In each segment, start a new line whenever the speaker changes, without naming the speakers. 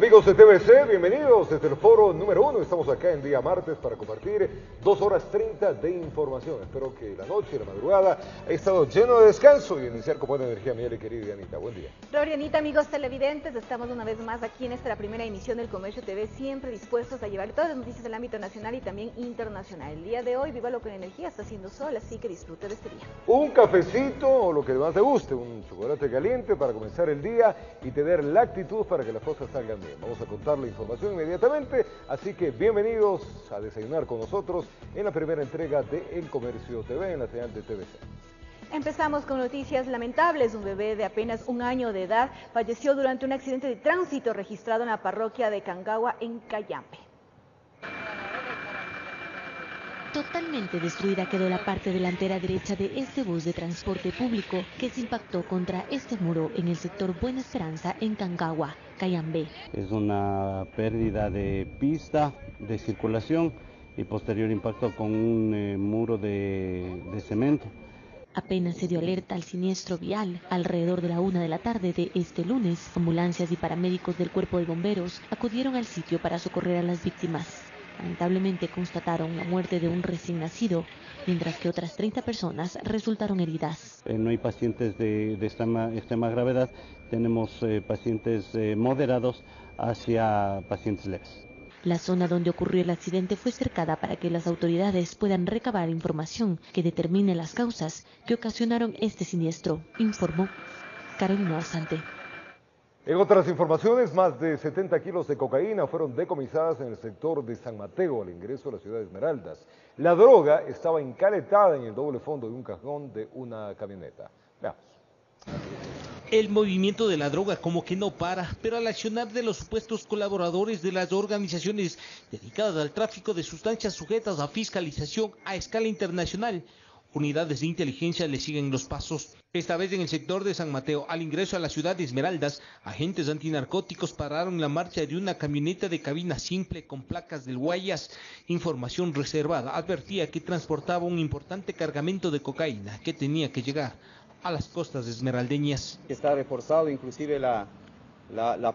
Amigos de TVC, bienvenidos desde el foro número 1. Estamos acá en día martes para compartir 2 horas 30 de información. Espero que la noche y la madrugada haya estado lleno de descanso y iniciar con buena energía, mi querida Anita. Buen día.
Anita, amigos televidentes, estamos una vez más aquí en esta la primera emisión del Comercio TV, siempre dispuestos a llevar todas las noticias del ámbito nacional y también internacional. El día de hoy, vívalo con energía, está haciendo sol, así que disfrute de este día.
Un cafecito o lo que más te guste, un chocolate caliente para comenzar el día y tener la actitud para que las cosas salgan bien. Vamos a contar la información inmediatamente, así que bienvenidos a desayunar con nosotros en la primera entrega de El Comercio TV en la señal de TVC.
Empezamos con noticias lamentables. Un bebé de apenas 1 año de edad falleció durante un accidente de tránsito registrado en la parroquia de Cangagua, en Cayambe.
Totalmente destruida quedó la parte delantera derecha de este bus de transporte público que se impactó contra este muro en el sector Buena Esperanza en Cangagua, Cayambe.
Es una pérdida de pista de circulación y posterior impacto con un muro de cemento.
Apenas se dio alerta al siniestro vial, alrededor de la 1 de la tarde de este lunes, ambulancias y paramédicos del Cuerpo de Bomberos acudieron al sitio para socorrer a las víctimas. Lamentablemente constataron la muerte de un recién nacido, mientras que otras 30 personas resultaron heridas.
No hay pacientes de extrema gravedad, tenemos pacientes moderados hacia pacientes leves.
La zona donde ocurrió el accidente fue cercada para que las autoridades puedan recabar información que determine las causas que ocasionaron este siniestro, informó Carolina Osante.
En otras informaciones, más de 70 kilos de cocaína fueron decomisadas en el sector de San Mateo al ingreso a la ciudad de Esmeraldas. La droga estaba encaletada en el doble fondo de un cajón de una camioneta. Veamos.
El movimiento de la droga como que no para, pero al accionar de los supuestos colaboradores de las organizaciones dedicadas al tráfico de sustancias sujetas a fiscalización a escala internacional, unidades de inteligencia le siguen los pasos. Esta vez en el sector de San Mateo, al ingreso a la ciudad de Esmeraldas, agentes antinarcóticos pararon la marcha de una camioneta de cabina simple con placas del Guayas. Información reservada advertía que transportaba un importante cargamento de cocaína que tenía que llegar a las costas esmeraldeñas.
Está reforzado, inclusive la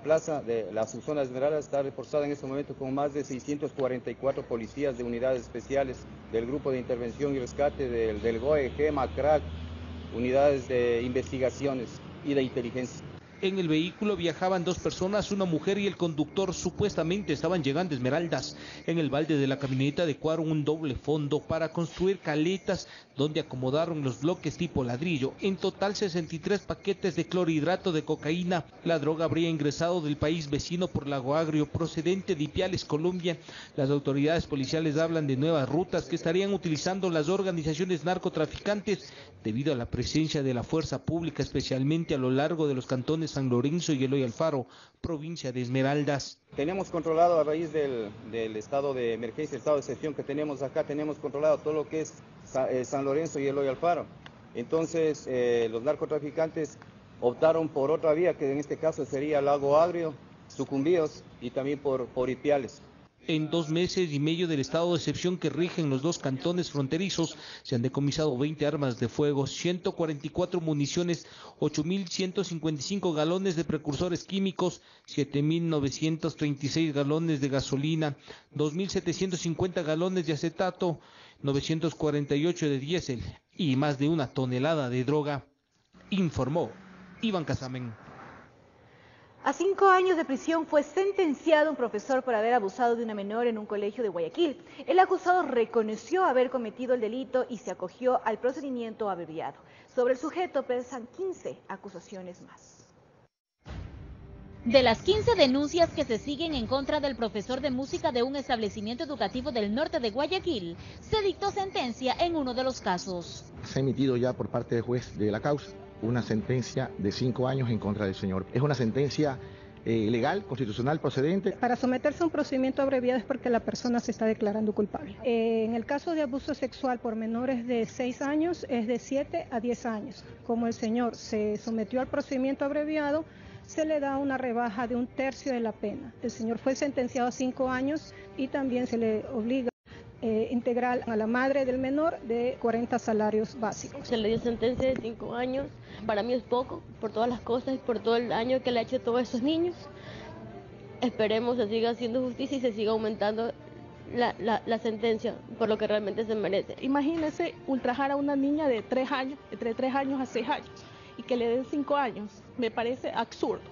plaza de la subzona de Esmeraldas está reforzada en este momento con más de 644 policías de unidades especiales del Grupo de Intervención y Rescate del GOE, GEMA, CRAC, unidades de investigaciones y de inteligencia.
En el vehículo viajaban 2 personas, una mujer y el conductor. Supuestamente estaban llegando a Esmeraldas. En el balde de la camioneta adecuaron un doble fondo para construir caletas donde acomodaron los bloques tipo ladrillo. En total 63 paquetes de clorhidrato de cocaína. La droga habría ingresado del país vecino por Lago Agrio, procedente de Ipiales, Colombia. Las autoridades policiales hablan de nuevas rutas que estarían utilizando las organizaciones narcotraficantes debido a la presencia de la fuerza pública, especialmente a lo largo de los cantones San Lorenzo y Eloy Alfaro, provincia de Esmeraldas.
Tenemos controlado a raíz del estado de emergencia, el estado de excepción que tenemos acá, tenemos controlado todo lo que es San Lorenzo y Eloy Alfaro. Entonces los narcotraficantes optaron por otra vía, que en este caso sería Lago Agrio, Sucumbíos y también por Ipiales.
En 2 meses y medio del estado de excepción que rigen los 2 cantones fronterizos, se han decomisado 20 armas de fuego, 144 municiones, 8.155 galones de precursores químicos, 7.936 galones de gasolina, 2.750 galones de acetato, 948 de diésel y más de 1 tonelada de droga, informó Iván Casamen.
A 5 años de prisión fue sentenciado un profesor por haber abusado de una menor en un colegio de Guayaquil. El acusado reconoció haber cometido el delito y se acogió al procedimiento abreviado. Sobre el sujeto pesan 15 acusaciones más.
De las 15 denuncias que se siguen en contra del profesor de música de un establecimiento educativo del norte de Guayaquil, se dictó sentencia en uno de los casos.
Se ha emitido ya por parte del juez de la causa una sentencia de 5 años en contra del señor. Es una sentencia legal, constitucional, procedente.
Para someterse a un procedimiento abreviado es porque la persona se está declarando culpable. En el caso de abuso sexual por menores de 6 años es de 7 a 10 años. Como el señor se sometió al procedimiento abreviado, se le da una rebaja de 1/3 de la pena. El señor fue sentenciado a 5 años y también se le obliga integral a la madre del menor de 40 salarios básicos.
Se le dio sentencia de 5 años, para mí es poco, por todas las cosas y por todo el daño que le ha hecho a todos esos niños. esperemos se siga haciendo justicia y se siga aumentando la sentencia por lo que realmente se merece.
Imagínese ultrajar a una niña de 3 años, entre 3 años a 6 años, y que le den 5 años. Me parece absurdo.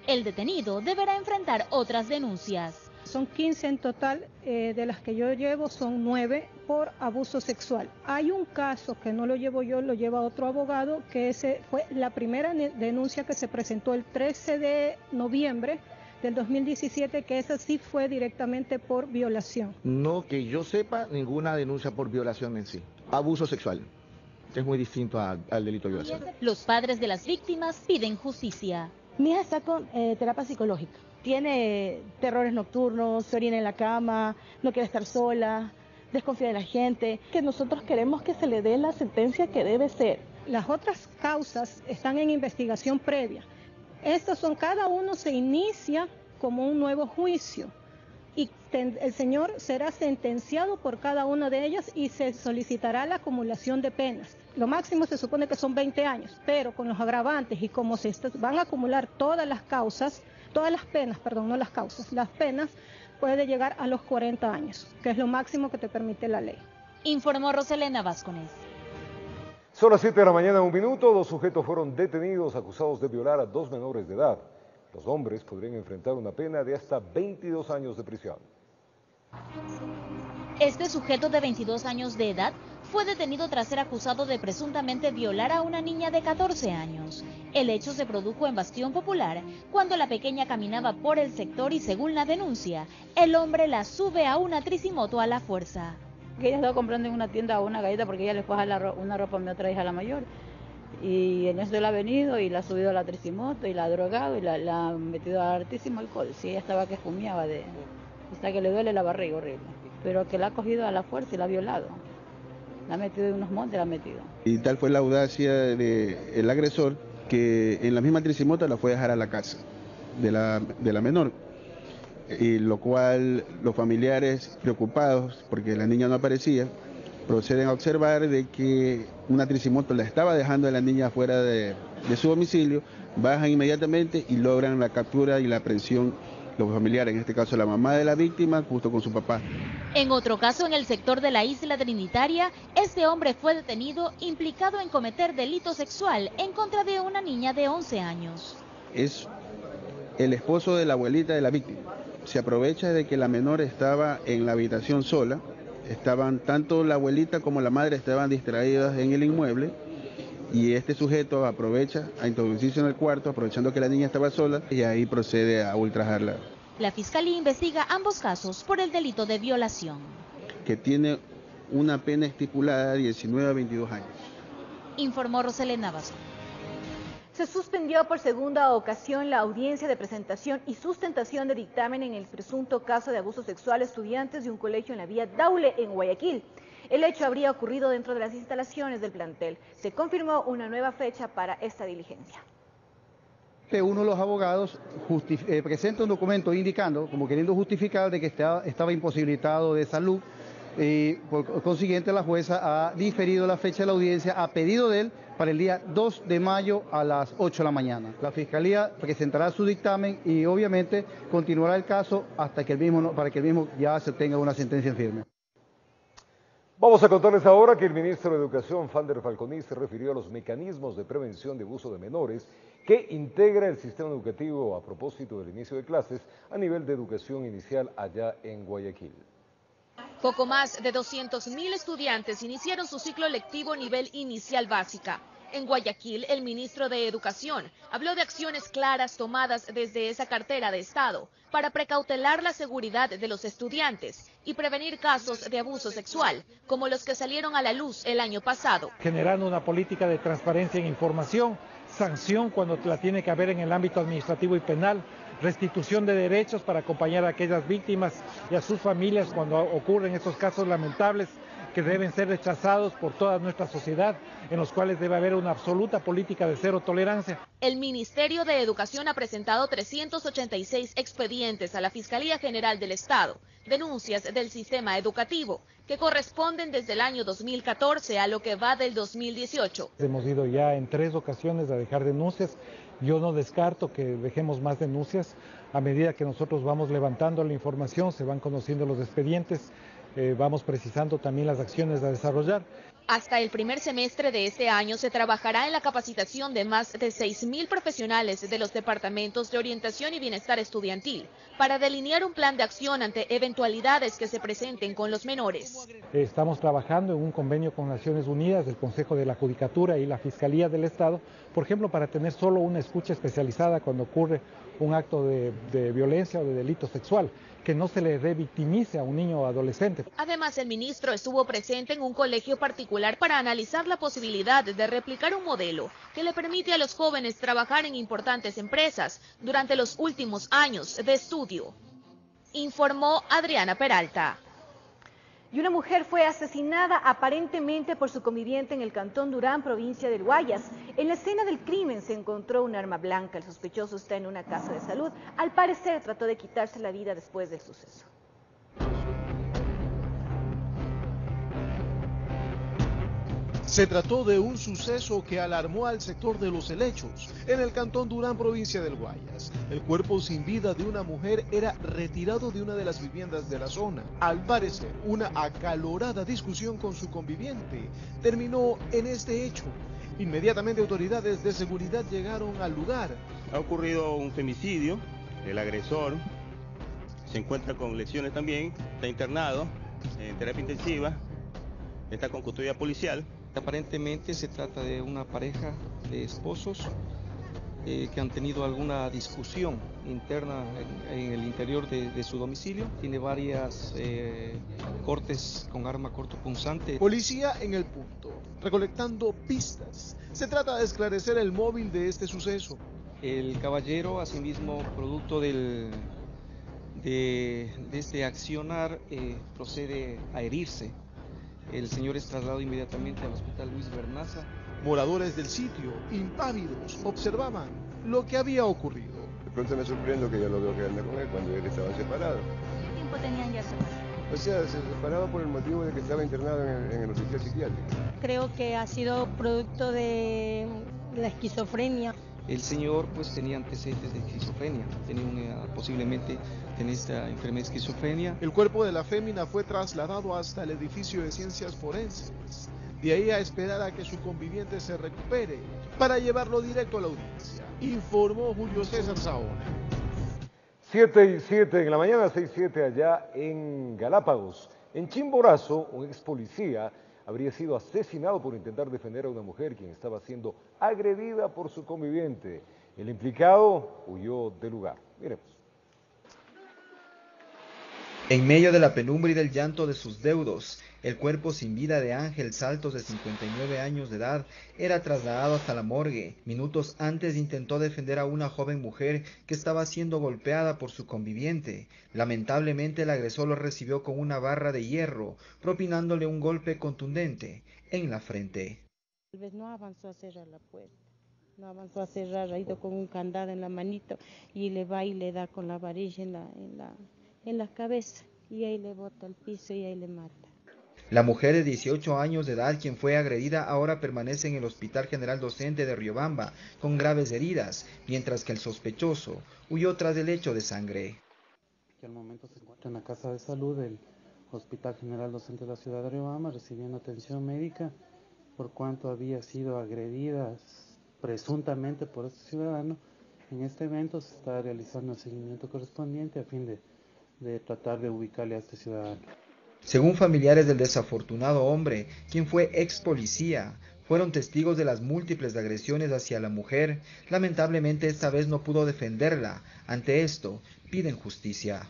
El detenido deberá enfrentar otras denuncias.
Son 15 en total, de las que yo llevo son 9 por abuso sexual. Hay un caso que no lo llevo yo, lo lleva otro abogado, que ese fue la primera denuncia que se presentó el 13 de noviembre del 2017, que esa sí fue directamente por violación.
No que yo sepa ninguna denuncia por violación en sí. Abuso sexual. Es muy distinto al delito de violación.
Los padres de las víctimas piden justicia.
Mi hija está con terapia psicológica. Tiene terrores nocturnos, se orina en la cama, no quiere estar sola, desconfía de la gente.
Que nosotros queremos que se le dé la sentencia que debe ser.
Las otras causas están en investigación previa. Estas son, cada uno se inicia como un nuevo juicio y el señor será sentenciado por cada una de ellas y se solicitará la acumulación de penas. Lo máximo se supone que son 20 años, pero con los agravantes y como se van a acumular todas las causas, todas las penas, perdón, no las causas, las penas, puede llegar a los 40 años, que es lo máximo que te permite la ley.
Informó Roselena Vázquez.
Son las 7 de la mañana, 1 minuto. 2 sujetos fueron detenidos acusados de violar a 2 menores de edad. Los hombres podrían enfrentar una pena de hasta 22 años de prisión.
Este sujeto de 22 años de edad fue detenido tras ser acusado de presuntamente violar a una niña de 14 años. El hecho se produjo en Bastión Popular, cuando la pequeña caminaba por el sector y, según la denuncia, el hombre la sube a una tricimoto a la fuerza.
Ella estaba comprando en una tienda una galleta porque ella le fue a una ropa a mi otra hija, la mayor. Y en eso él ha venido y la ha subido a la tricimoto y la ha drogado y la ha metido a altísimo alcohol. Sí, ella estaba que fumeaba hasta que le duele la barriga horrible. Pero que la ha cogido a la fuerza y la ha violado. La ha metido en unos montes, la ha metido.
Y tal fue la audacia del agresor que en la misma tricimoto la fue a dejar a la casa de la menor. Y lo cual los familiares preocupados porque la niña no aparecía, proceden a observar de que una tricimoto la estaba dejando a la niña fuera de su domicilio, bajan inmediatamente y logran la captura y la aprehensión los familiares, en este caso la mamá de la víctima, justo con su papá.
En otro caso, en el sector de la Isla Trinitaria, este hombre fue detenido implicado en cometer delito sexual en contra de una niña de 11 años.
Es el esposo de la abuelita de la víctima. Se aprovecha de que la menor estaba en la habitación sola, estaban tanto la abuelita como la madre estaban distraídas en el inmueble y este sujeto aprovecha a introducirse en el cuarto, aprovechando que la niña estaba sola y ahí procede a ultrajarla.
La Fiscalía investiga ambos casos por el delito de violación.
Que tiene una pena estipulada de 19 a 22 años.
Informó Roselena Vázquez.
Se suspendió por segunda ocasión la audiencia de presentación y sustentación de dictamen en el presunto caso de abuso sexual a estudiantes de un colegio en la vía Daule, en Guayaquil. El hecho habría ocurrido dentro de las instalaciones del plantel. Se confirmó una nueva fecha para esta diligencia.
Uno de los abogados presenta un documento indicando, como queriendo justificar de que estaba imposibilitado de salud, y por consiguiente la jueza ha diferido la fecha de la audiencia a pedido de él para el día 2 de mayo a las 8 de la mañana. La Fiscalía presentará su dictamen y obviamente continuará el caso hasta que para que el mismo ya se tenga una sentencia en firme.
Vamos a contarles ahora que el ministro de Educación, Fander Falconi, se refirió a los mecanismos de prevención de abuso de menores que integra el sistema educativo a propósito del inicio de clases a nivel de educación inicial allá en Guayaquil.
Poco más de 200.000 estudiantes iniciaron su ciclo lectivo nivel inicial básica. En Guayaquil, el ministro de Educación habló de acciones claras tomadas desde esa cartera de Estado para precautelar la seguridad de los estudiantes y prevenir casos de abuso sexual, como los que salieron a la luz el año pasado.
Generando una política de transparencia en información, sanción cuando la tiene que haber en el ámbito administrativo y penal, restitución de derechos para acompañar a aquellas víctimas y a sus familias cuando ocurren estos casos lamentables que deben ser rechazados por toda nuestra sociedad, en los cuales debe haber una absoluta política de cero tolerancia.
El Ministerio de Educación ha presentado 386 expedientes a la Fiscalía General del Estado, denuncias del sistema educativo, que corresponden desde el año 2014 a lo que va del 2018.
Hemos ido ya en 3 ocasiones a dejar denuncias. Yo no descarto que dejemos más denuncias. A medida que nosotros vamos levantando la información, se van conociendo los expedientes, vamos precisando también las acciones a desarrollar.
Hasta el primer semestre de este año se trabajará en la capacitación de más de 6.000 profesionales de los departamentos de orientación y bienestar estudiantil para delinear un plan de acción ante eventualidades que se presenten con los menores.
Estamos trabajando en un convenio con Naciones Unidas, el Consejo de la Judicatura y la Fiscalía del Estado, por ejemplo, para tener solo una escucha especializada cuando ocurre un acto de violencia o de delito sexual, que no se le revictimice a un niño o adolescente.
Además, el ministro estuvo presente en un colegio particular para analizar la posibilidad de replicar un modelo que le permite a los jóvenes trabajar en importantes empresas durante los últimos años de estudio. Informó Adriana Peralta.
Y una mujer fue asesinada aparentemente por su conviviente en el cantón Durán, provincia del Guayas. En la escena del crimen se encontró un arma blanca. El sospechoso está en una casa de salud. Al parecer trató de quitarse la vida después del suceso.
Se trató de un suceso que alarmó al sector de Los Helechos, en el cantón Durán, provincia del Guayas. El cuerpo sin vida de una mujer era retirado de una de las viviendas de la zona. Al parecer, una acalorada discusión con su conviviente terminó en este hecho. Inmediatamente autoridades de seguridad llegaron al lugar.
Ha ocurrido un femicidio, el agresor se encuentra con lesiones también, está internado en terapia intensiva, está con custodia policial.
Aparentemente se trata de una pareja de esposos que han tenido alguna discusión interna en el interior de su domicilio. Tiene varias cortes con arma cortopunzante.
Policía en el punto, recolectando pistas. Se trata de esclarecer el móvil de este suceso.
El caballero, asimismo, producto de este accionar, procede a herirse. El señor es trasladado inmediatamente al hospital Luis Bernaza.
Moradores del sitio, impávidos, observaban lo que había ocurrido.
De pronto me sorprendo que yo lo veo que anda con él cuando él estaba separado.
¿Qué tiempo tenían ya separados?
O sea, se separaba por el motivo de que estaba internado en el hospital psiquiátrico.
Creo que ha sido producto de la esquizofrenia.
El señor pues tenía antecedentes de esquizofrenia, posiblemente tenía esta enfermedad de esquizofrenia.
El cuerpo de la fémina fue trasladado hasta el edificio de ciencias forenses. De ahí a esperar a que su conviviente se recupere para llevarlo directo a la audiencia, informó Julio César Saona.
7:07 en la mañana, 6:07 allá en Galápagos. En Chimborazo, un ex policía habría sido asesinado por intentar defender a una mujer quien estaba siendo agredida por su conviviente. El implicado huyó del lugar. Miremos.
En medio de la penumbra y del llanto de sus deudos, el cuerpo sin vida de Ángel Saltos, de 59 años de edad, era trasladado hasta la morgue. Minutos antes intentó defender a una joven mujer que estaba siendo golpeada por su conviviente. Lamentablemente el agresor lo recibió con una barra de hierro, propinándole un golpe contundente en la frente.
Tal vez no avanzó a cerrar la puerta, no avanzó a cerrar, ha ido con un candado en la manito y le va y le da con la varilla en la cabeza y ahí le bota al piso y ahí le mata.
La mujer de 18 años de edad, quien fue agredida, ahora permanece en el Hospital General Docente de Riobamba con graves heridas, mientras que el sospechoso huyó tras el hecho de sangre.
Que al momento se encuentra en la Casa de Salud del Hospital General Docente de la ciudad de Riobamba recibiendo atención médica por cuanto había sido agredida presuntamente por este ciudadano. En este evento se está realizando el seguimiento correspondiente a fin de tratar de ubicarle a este ciudadano.
Según familiares del desafortunado hombre, quien fue ex policía, fueron testigos de las múltiples agresiones hacia la mujer. Lamentablemente esta vez no pudo defenderla. Ante esto, piden justicia.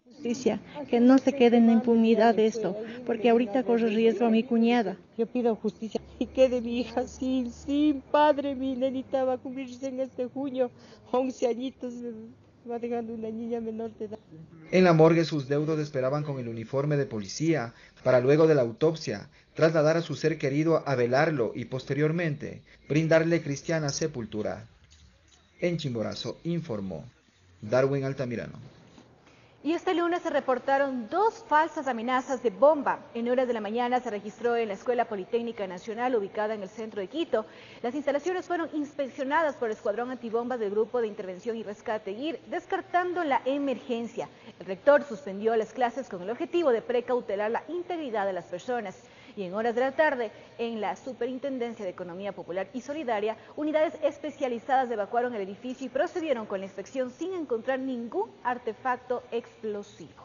Justicia, que no se quede en la impunidad de esto, porque ahorita corre riesgo a mi cuñada.
Yo pido justicia y quede mi hija sin padre. Mi nenita va a cumplirse en este junio 11 añitos. va dejando una niña menor de edad.
En la morgue sus deudos esperaban con el uniforme de policía para luego de la autopsia trasladar a su ser querido a velarlo y posteriormente brindarle cristiana sepultura. En Chimborazo informó Darwin Altamirano.
Y este lunes se reportaron 2 falsas amenazas de bomba. En horas de la mañana se registró en la Escuela Politécnica Nacional, ubicada en el centro de Quito. Las instalaciones fueron inspeccionadas por el Escuadrón Antibombas del Grupo de Intervención y Rescate GIR, descartando la emergencia. El rector suspendió las clases con el objetivo de precautelar la integridad de las personas. Y en horas de la tarde, en la Superintendencia de Economía Popular y Solidaria, unidades especializadas evacuaron el edificio y procedieron con la inspección sin encontrar ningún artefacto explosivo.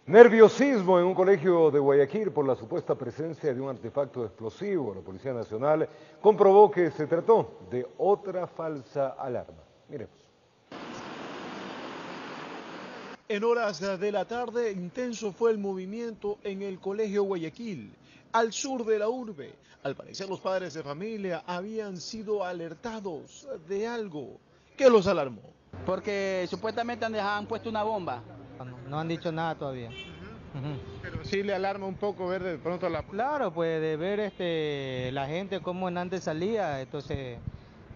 Nerviosismo en un colegio de Guayaquil por la supuesta presencia de un artefacto explosivo. La Policía Nacional comprobó que se trató de otra falsa alarma. Miremos.
En horas de la tarde, intenso fue el movimiento en el Colegio Guayaquil, al sur de la urbe. Al parecer, los padres de familia habían sido alertados de algo que los alarmó.
Porque supuestamente han puesto una bomba.
No han dicho nada todavía.
Pero sí le alarma un poco ver de pronto la...
Claro, pues de ver la gente cómo en antes salía, entonces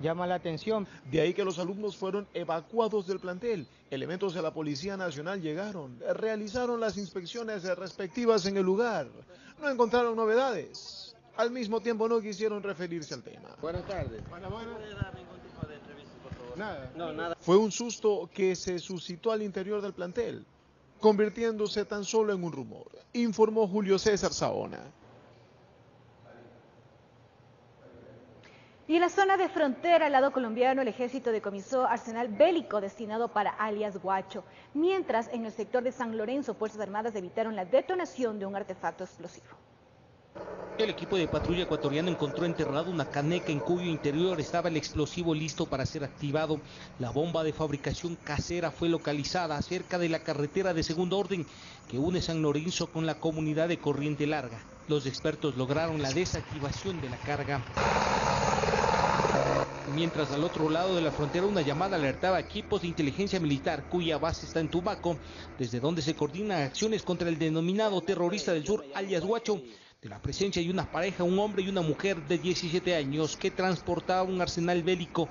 llama la atención.
De ahí que los alumnos fueron evacuados del plantel. Elementos de la Policía Nacional llegaron, realizaron las inspecciones respectivas en el lugar. No encontraron novedades. Al mismo tiempo no quisieron referirse al tema.
Buenas tardes.
Nada. No, nada.
Fue un susto que se suscitó al interior del plantel, convirtiéndose tan solo en un rumor, informó Julio César Saona.
Y en la zona de frontera al lado colombiano, el ejército decomisó arsenal bélico destinado para alias Guacho, mientras en el sector de San Lorenzo, Fuerzas Armadas evitaron la detonación de un artefacto explosivo.
El equipo de patrulla ecuatoriano encontró enterrado una caneca en cuyo interior estaba el explosivo listo para ser activado. La bomba de fabricación casera fue localizada cerca de la carretera de segundo orden que une San Lorenzo con la comunidad de Corriente Larga. Los expertos lograron la desactivación de la carga. Mientras al otro lado de la frontera una llamada alertaba a equipos de inteligencia militar cuya base está en Tumaco, desde donde se coordinan acciones contra el denominado terrorista del sur, alias Guacho, de la presencia de una pareja, un hombre y una mujer de 17 años que transportaba un arsenal bélico.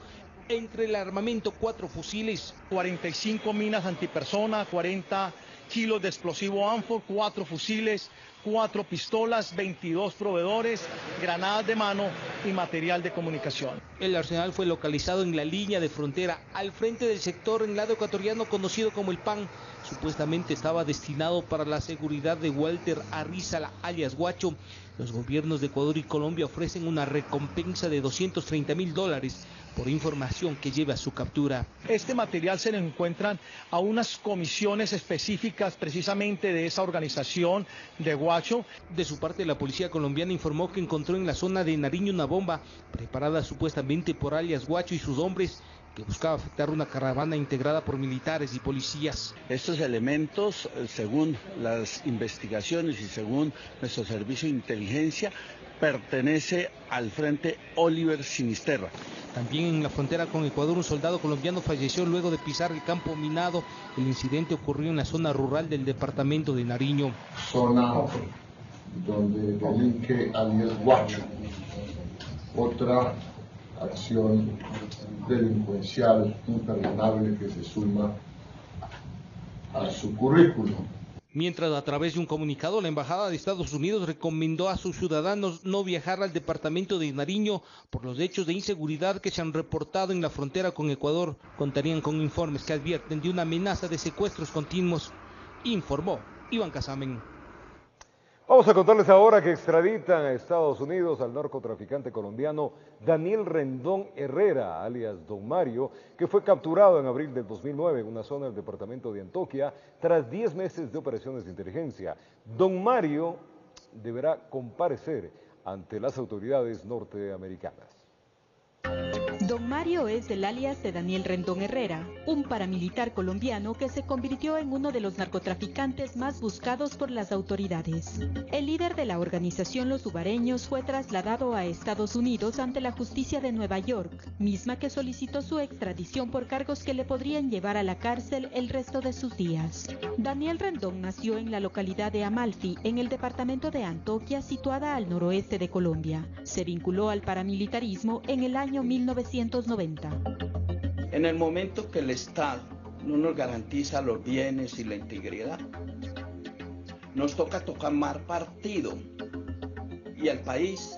Entre el armamento 4 fusiles,
45 minas antipersona, 40 kilos de explosivo ANFO, 4 fusiles, 4 pistolas, 22 proveedores, granadas de mano y material de comunicación.
El arsenal fue localizado en la línea de frontera, al frente del sector en lado ecuatoriano conocido como el PAN. Supuestamente estaba destinado para la seguridad de Walter Arrizala, alias Guacho. Los gobiernos de Ecuador y Colombia ofrecen una recompensa de $230.000 por información que lleve a su captura.
Este material se le encuentran a unas comisiones específicas precisamente de esa organización de Guacho.
De su parte, la policía colombiana informó que encontró en la zona de Nariño una bomba preparada supuestamente por alias Guacho y sus hombres, que buscaba afectar una caravana integrada por militares y policías.
Estos elementos, según las investigaciones y según nuestro servicio de inteligencia, pertenece al Frente Oliver Sinisterra.
También en la frontera con Ecuador, un soldado colombiano falleció luego de pisar el campo minado. El incidente ocurrió en la zona rural del departamento de Nariño.
Zona donde delinque alias Guacho. Otra acción delincuencial imperdonable que se suma a su currículum.
Mientras, a través de un comunicado, la Embajada de Estados Unidos recomendó a sus ciudadanos no viajar al departamento de Nariño por los hechos de inseguridad que se han reportado en la frontera con Ecuador. Contarían con informes que advierten de una amenaza de secuestros continuos, informó Iván Casamen.
Vamos a contarles ahora que extraditan a Estados Unidos al narcotraficante colombiano Daniel Rendón Herrera, alias Don Mario, que fue capturado en abril del 2009 en una zona del departamento de Antioquia tras 10 meses de operaciones de inteligencia. Don Mario deberá comparecer ante las autoridades norteamericanas.
Don Mario es el alias de Daniel Rendón Herrera, un paramilitar colombiano que se convirtió en uno de los narcotraficantes más buscados por las autoridades. El líder de la organización Los Ubareños fue trasladado a Estados Unidos ante la justicia de Nueva York, misma que solicitó su extradición por cargos que le podrían llevar a la cárcel el resto de sus días. Daniel Rendón nació en la localidad de Amalfi, en el departamento de Antioquia, situada al noroeste de Colombia. Se vinculó al paramilitarismo en el año 1990.
En el momento que el Estado no nos garantiza los bienes y la integridad, nos toca tomar partido y el país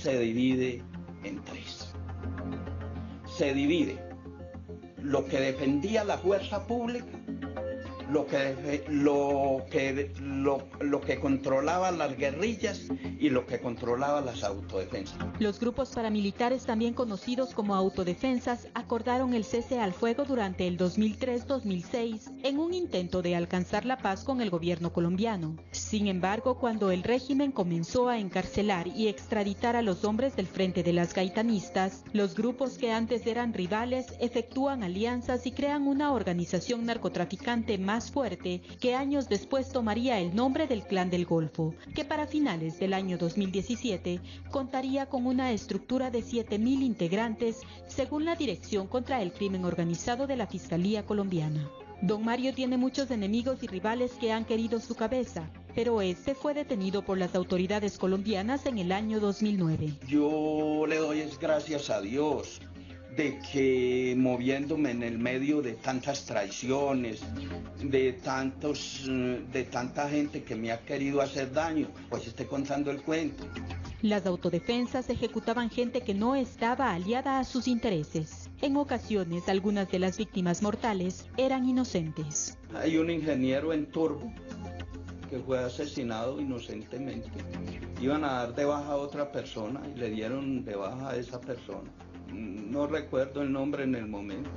se divide en tres. Se divide lo que defendía la fuerza pública, lo que controlaba las guerrillas y lo que controlaba las autodefensas.
Los grupos paramilitares, también conocidos como autodefensas, acordaron el cese al fuego durante el 2003-2006 en un intento de alcanzar la paz con el gobierno colombiano. Sin embargo, cuando el régimen comenzó a encarcelar y extraditar a los hombres del Frente de las Gaitanistas, los grupos que antes eran rivales efectúan alianzas y crean una organización narcotraficante más fuerte que años después tomaría el nombre del Clan del Golfo, que para finales del año 2017 contaría con una estructura de 7.000 integrantes, según la Dirección contra el Crimen Organizado de la Fiscalía Colombiana. Don Mario tiene muchos enemigos y rivales que han querido su cabeza, pero este fue detenido por las autoridades colombianas en el año 2009.
Yo le doy gracias a Dios de que, moviéndome en el medio de tantas traiciones, de tanta gente que me ha querido hacer daño, pues esté contando el cuento.
Las autodefensas ejecutaban gente que no estaba aliada a sus intereses. En ocasiones, algunas de las víctimas mortales eran inocentes.
Hay un ingeniero en Turbo que fue asesinado inocentemente. Iban a dar de baja a otra persona y le dieron de baja a esa persona. No recuerdo el nombre en el momento,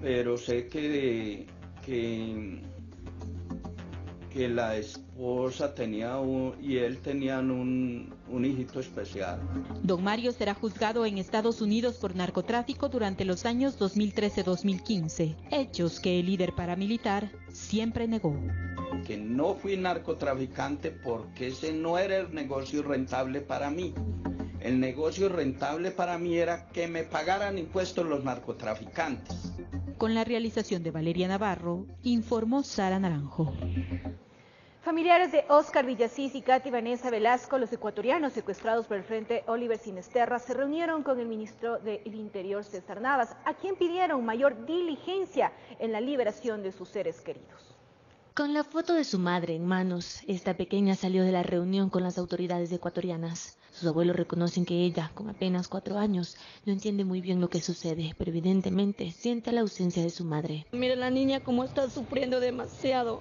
pero sé que la esposa y él tenían un hijito especial.
Don Mario será juzgado en Estados Unidos por narcotráfico durante los años 2013-2015, hechos que el líder paramilitar siempre negó.
Que no fui narcotraficante porque ese no era el negocio rentable para mí. El negocio rentable para mí era que me pagaran impuestos los narcotraficantes.
Con la realización de Valeria Navarro, informó Sara Naranjo.
Familiares de Óscar Villasís y Katy Vanessa Velasco, los ecuatorianos secuestrados por el Frente Oliver Sinisterra, se reunieron con el ministro del Interior, César Navas, a quien pidieron mayor diligencia en la liberación de sus seres queridos.
Con la foto de su madre en manos, esta pequeña salió de la reunión con las autoridades ecuatorianas. Sus abuelos reconocen que ella, con apenas 4 años, no entiende muy bien lo que sucede, pero evidentemente siente la ausencia de su madre.
Mire la niña cómo está sufriendo demasiado.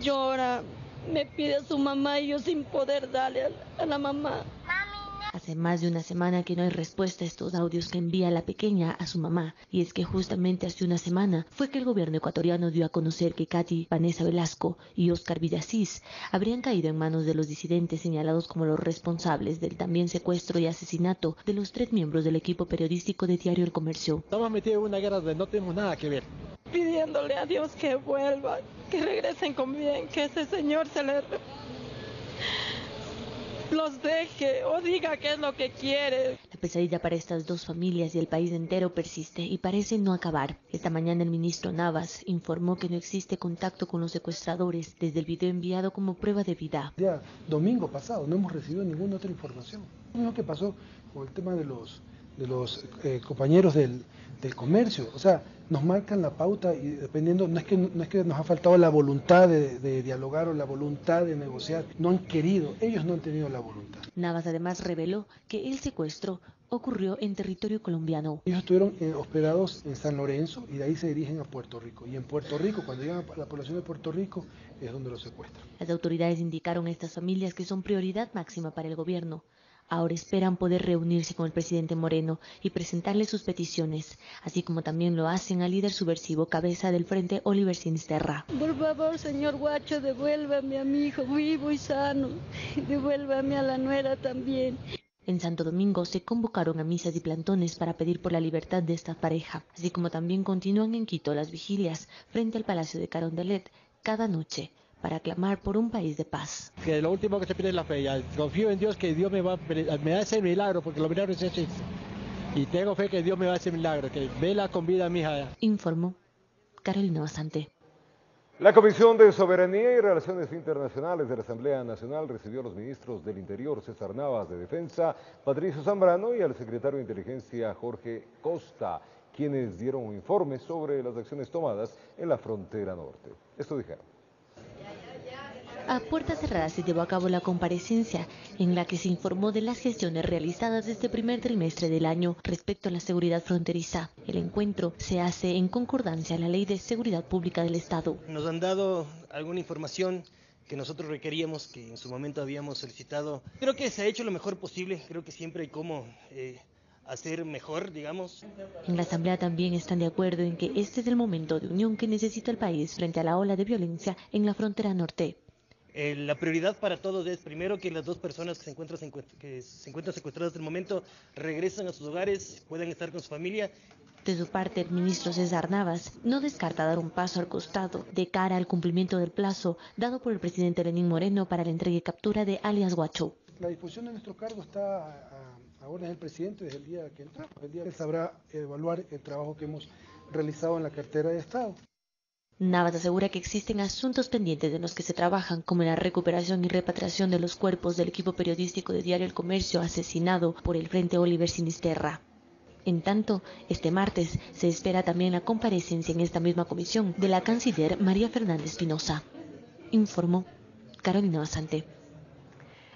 Llora, me pide a su mamá y yo sin poder darle a la mamá.
Hace más de una semana que no hay respuesta a estos audios que envía la pequeña a su mamá, y es que justamente hace una semana fue que el gobierno ecuatoriano dio a conocer que Katy Vanessa Velasco y Óscar Villasís habrían caído en manos de los disidentes señalados como los responsables del también secuestro y asesinato de los 3 miembros del equipo periodístico de Diario El Comercio.
Estamos metidos en una guerra donde no tenemos nada que ver.
Pidiéndole a Dios que vuelva, que regresen con bien, que ese señor los deje o diga qué es lo que quiere.
La pesadilla para estas dos familias y el país entero persiste y parece no acabar. Esta mañana el ministro Navas informó que no existe contacto con los secuestradores desde el video enviado como prueba de vida.
Ya domingo pasado no hemos recibido ninguna otra información. Lo mismo que pasó con el tema de los compañeros del comercio, o sea, nos marcan la pauta y dependiendo, no es que nos ha faltado la voluntad de dialogar o la voluntad de negociar, no han querido, ellos no han tenido la voluntad.
Navas además reveló que el secuestro ocurrió en territorio colombiano.
Ellos estuvieron hospedados en San Lorenzo y de ahí se dirigen a Puerto Rico, y en Puerto Rico, cuando llegan a la población de Puerto Rico, es donde los secuestran.
Las autoridades indicaron a estas familias que son prioridad máxima para el gobierno. Ahora esperan poder reunirse con el presidente Moreno y presentarle sus peticiones, así como también lo hacen al líder subversivo cabeza del Frente Oliver Sinisterra.
Por favor, señor Guacho, devuélvame a mi hijo vivo y sano, devuélvame a la nuera también.
En Santo Domingo se convocaron a misas y plantones para pedir por la libertad de esta pareja, así como también continúan en Quito las vigilias frente al Palacio de Carondelet cada noche para clamar por un país de paz.
Que lo último que se pide es la fe, ya confío en Dios que Dios me va a hacer milagro, porque los milagros se hacen. Y tengo fe que Dios me va a hacer milagro, que vela con vida a mi hija.
Informó Carolina Basante.
La Comisión de Soberanía y Relaciones Internacionales de la Asamblea Nacional recibió a los ministros del Interior, César Navas, de Defensa, Patricio Zambrano, y al secretario de Inteligencia, Jorge Costa, quienes dieron un informe sobre las acciones tomadas en la frontera norte. Esto dijeron.
A puertas cerradas se llevó a cabo la comparecencia en la que se informó de las gestiones realizadas este primer trimestre del año respecto a la seguridad fronteriza. El encuentro se hace en concordancia a la Ley de Seguridad Pública del Estado.
Nos han dado alguna información que nosotros requeríamos, que en su momento habíamos solicitado. Creo que se ha hecho lo mejor posible, creo que siempre hay cómo hacer mejor, digamos.
En la Asamblea también están de acuerdo en que este es el momento de unión que necesita el país frente a la ola de violencia en la frontera norte.
La prioridad para todos es primero que las dos personas que se encuentran secuestradas hasta el momento regresen a sus hogares, puedan estar con su familia.
De su parte, el ministro César Navas no descarta dar un paso al costado de cara al cumplimiento del plazo dado por el presidente Lenín Moreno para la entrega y captura de alias Guacho.
La disposición de nuestro cargo está a órdenes del presidente desde el día que entró. El día que sabrá evaluar el trabajo que hemos realizado en la cartera de Estado.
Navas asegura que existen asuntos pendientes en los que se trabajan, como la recuperación y repatriación de los cuerpos del equipo periodístico de Diario El Comercio asesinado por el Frente Oliver Sinisterra. En tanto, este martes se espera también la comparecencia en esta misma comisión de la canciller María Fernández Espinosa. Informó Carolina Basante.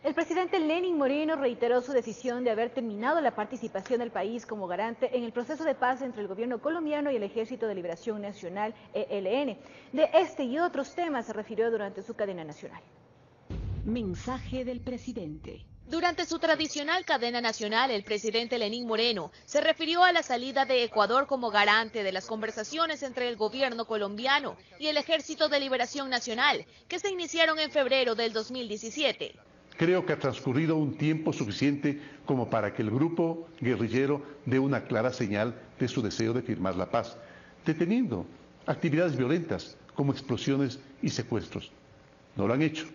El presidente Lenín Moreno reiteró su decisión de haber terminado la participación del país como garante en el proceso de paz entre el gobierno colombiano y el Ejército de Liberación Nacional, ELN. De este y otros temas se refirió durante su cadena nacional.
Mensaje del presidente.
Durante su tradicional cadena nacional, el presidente Lenín Moreno se refirió a la salida de Ecuador como garante de las conversaciones entre el gobierno colombiano y el Ejército de Liberación Nacional, que se iniciaron en febrero del 2017.
Creo que ha transcurrido un tiempo suficiente como para que el grupo guerrillero dé una clara señal de su deseo de firmar la paz, deteniendo actividades violentas como explosiones y secuestros. No lo han hecho.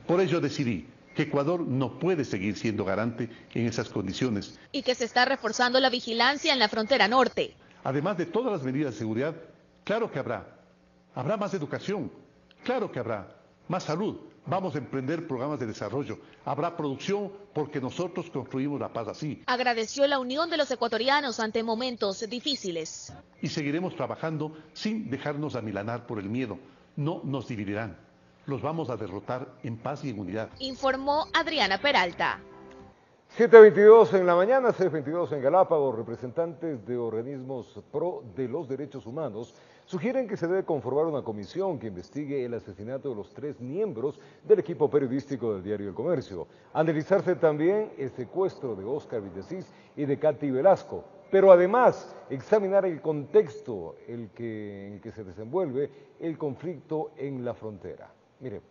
Por ello decidí que Ecuador no puede seguir siendo garante en esas condiciones.
Y que se está reforzando la vigilancia en la frontera norte.
Además de todas las medidas de seguridad, claro que habrá más educación, claro que habrá más salud. Vamos a emprender programas de desarrollo. Habrá producción porque nosotros construimos la paz así.
Agradeció la unión de los ecuatorianos ante momentos difíciles.
Y seguiremos trabajando sin dejarnos amilanar por el miedo. No nos dividirán. Los vamos a derrotar en paz y en unidad.
Informó Adriana Peralta.
7:22 en la mañana, 6:22 en Galápagos. Representantes de organismos pro de los derechos humanos sugieren que se debe conformar una comisión que investigue el asesinato de los 3 miembros del equipo periodístico del Diario El Comercio. Analizarse también el secuestro de Óscar Villasís y de Katy Velasco, pero además examinar el contexto en el que se desenvuelve el conflicto en la frontera. Miremos.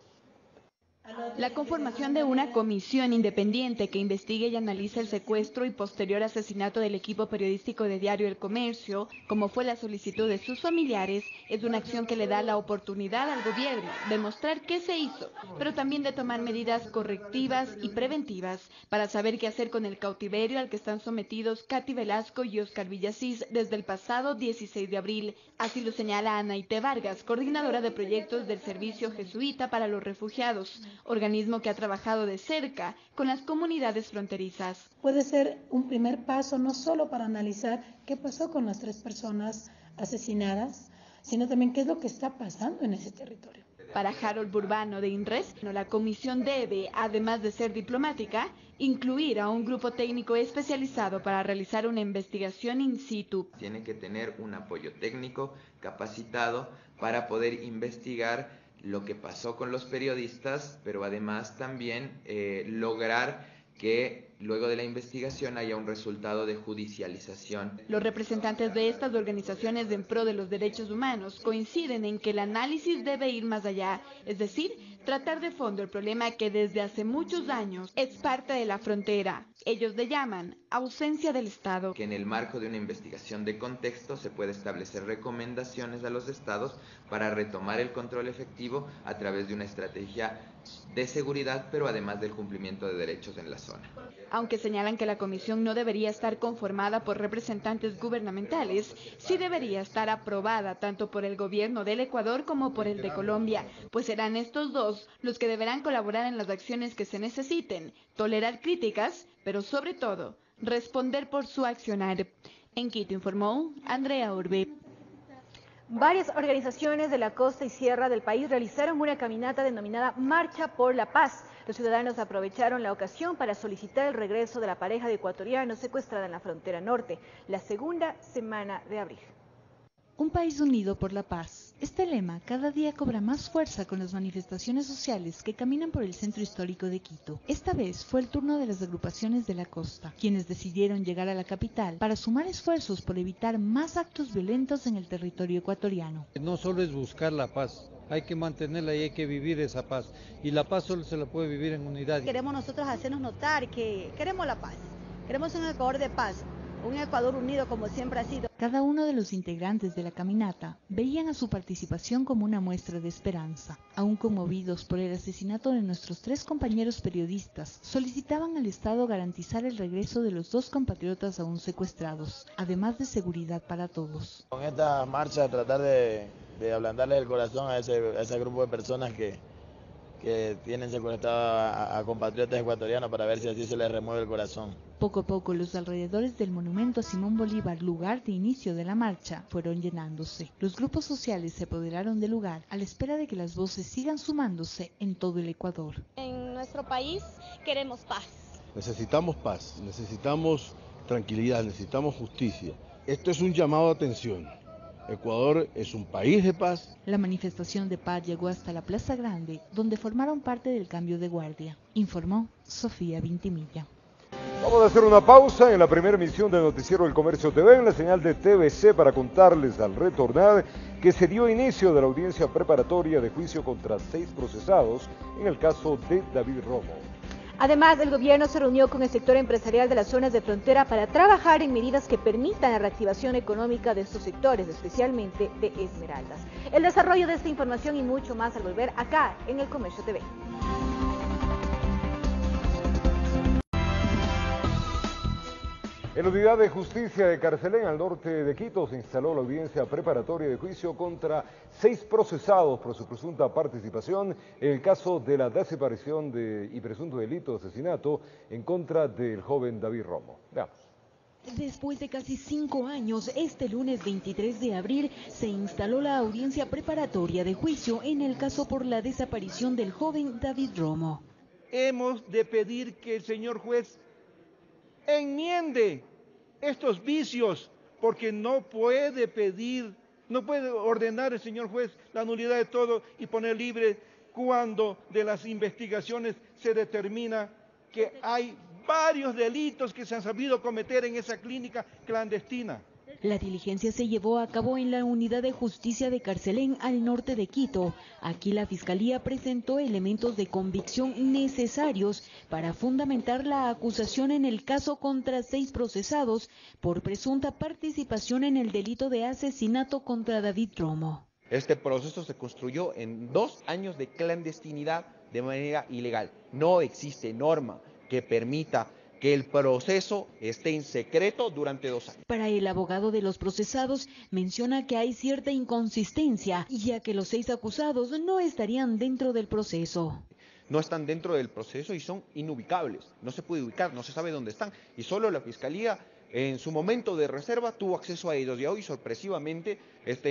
La conformación de una comisión independiente que investigue y analice el secuestro y posterior asesinato del equipo periodístico de Diario El Comercio, como fue la solicitud de sus familiares, es una acción que le da la oportunidad al gobierno de mostrar qué se hizo, pero también de tomar medidas correctivas y preventivas para saber qué hacer con el cautiverio al que están sometidos Katy Velasco y Óscar Villasís desde el pasado 16 de abril. Así lo señala Anaite Vargas, coordinadora de proyectos del Servicio Jesuita para los Refugiados, organismo que ha trabajado de cerca con las comunidades fronterizas.
Puede ser un primer paso no solo para analizar qué pasó con las 3 personas asesinadas, sino también qué es lo que está pasando en ese territorio.
Para Harold Burbano de INRES, la comisión debe, además de ser diplomática, incluir a un grupo técnico especializado para realizar una investigación in situ.
Tiene que tener un apoyo técnico capacitado para poder investigar lo que pasó con los periodistas, pero además también lograr que luego de la investigación haya un resultado de judicialización.
Los representantes de estas organizaciones en pro de los derechos humanos coinciden en que el análisis debe ir más allá, es decir, tratar de fondo el problema que desde hace muchos años es parte de la frontera. Ellos le llaman ausencia del Estado.
Que en el marco de una investigación de contexto se puede establecer recomendaciones a los estados para retomar el control efectivo a través de una estrategia de seguridad, pero además del cumplimiento de derechos en la zona.
Aunque señalan que la comisión no debería estar conformada por representantes gubernamentales, sí debería estar aprobada tanto por el gobierno del Ecuador como por el de Colombia, pues serán estos dos los que deberán colaborar en las acciones que se necesiten, tolerar críticas, pero sobre todo, responder por su accionar. En Quito informó Andrea Urbe.
Varias organizaciones de la costa y sierra del país realizaron una caminata denominada Marcha por la Paz. Los ciudadanos aprovecharon la ocasión para solicitar el regreso de la pareja de ecuatorianos secuestrada en la frontera norte, la segunda semana de abril.
Un país unido por la paz. Este lema cada día cobra más fuerza con las manifestaciones sociales que caminan por el centro histórico de Quito. Esta vez fue el turno de las agrupaciones de la costa, quienes decidieron llegar a la capital para sumar esfuerzos por evitar más actos violentos en el territorio ecuatoriano.
No solo es buscar la paz, hay que mantenerla y hay que vivir esa paz. Y la paz solo se la puede vivir en unidad.
Queremos nosotros hacernos notar que queremos la paz, queremos un Ecuador de paz. Un Ecuador unido como siempre ha sido.
Cada uno de los integrantes de la caminata veían a su participación como una muestra de esperanza. Aún conmovidos por el asesinato de nuestros 3 compañeros periodistas, solicitaban al Estado garantizar el regreso de los 2 compatriotas aún secuestrados, además de seguridad para todos.
Con esta marcha tratar de ablandarle el corazón a ese grupo de personas que tienen secuestrado a compatriotas ecuatorianos para ver si así se les remueve el corazón.
Poco a poco los alrededores del monumento a Simón Bolívar, lugar de inicio de la marcha, fueron llenándose. Los grupos sociales se apoderaron del lugar a la espera de que las voces sigan sumándose en todo el Ecuador.
En nuestro país queremos paz.
Necesitamos paz, necesitamos tranquilidad, necesitamos justicia. Esto es un llamado a atención. Ecuador es un país de paz.
La manifestación de paz llegó hasta la Plaza Grande, donde formaron parte del cambio de guardia, informó Sofía Vintimilla.
Vamos a hacer una pausa en la primera emisión de Noticiero El Comercio TV en la señal de TVC para contarles al retornar que se dio inicio de la audiencia preparatoria de juicio contra 6 procesados en el caso de David Romo.
Además, el gobierno se reunió con el sector empresarial de las zonas de frontera para trabajar en medidas que permitan la reactivación económica de estos sectores, especialmente de Esmeraldas. El desarrollo de esta información y mucho más al volver acá en El Comercio TV.
En la Unidad de Justicia de Carcelén, al norte de Quito, se instaló la audiencia preparatoria de juicio contra 6 procesados por su presunta participación en el caso de la desaparición y presunto delito de asesinato en contra del joven David Romo. Veamos.
Después de casi 5 años, este lunes 23 de abril, se instaló la audiencia preparatoria de juicio en el caso por la desaparición del joven David Romo.
Hemos de pedir que el señor juez enmiende estos vicios, porque no puede ordenar el señor juez la nulidad de todo y poner libre cuando de las investigaciones se determina que hay varios delitos que se han sabido cometer en esa clínica clandestina.
La diligencia se llevó a cabo en la Unidad de Justicia de Carcelén, al norte de Quito. Aquí la Fiscalía presentó elementos de convicción necesarios para fundamentar la acusación en el caso contra 6 procesados por presunta participación en el delito de asesinato contra David Romo.
Este proceso se construyó en 2 años de clandestinidad de manera ilegal. No existe norma que permita que el proceso esté en secreto durante 2 años.
Para el abogado de los procesados, menciona que hay cierta inconsistencia, ya que los 6 acusados no estarían dentro del proceso.
No están dentro del proceso y son inubicables. No se puede ubicar, no se sabe dónde están. Y solo la Fiscalía, en su momento de reserva, tuvo acceso a ellos. Y hoy, sorpresivamente,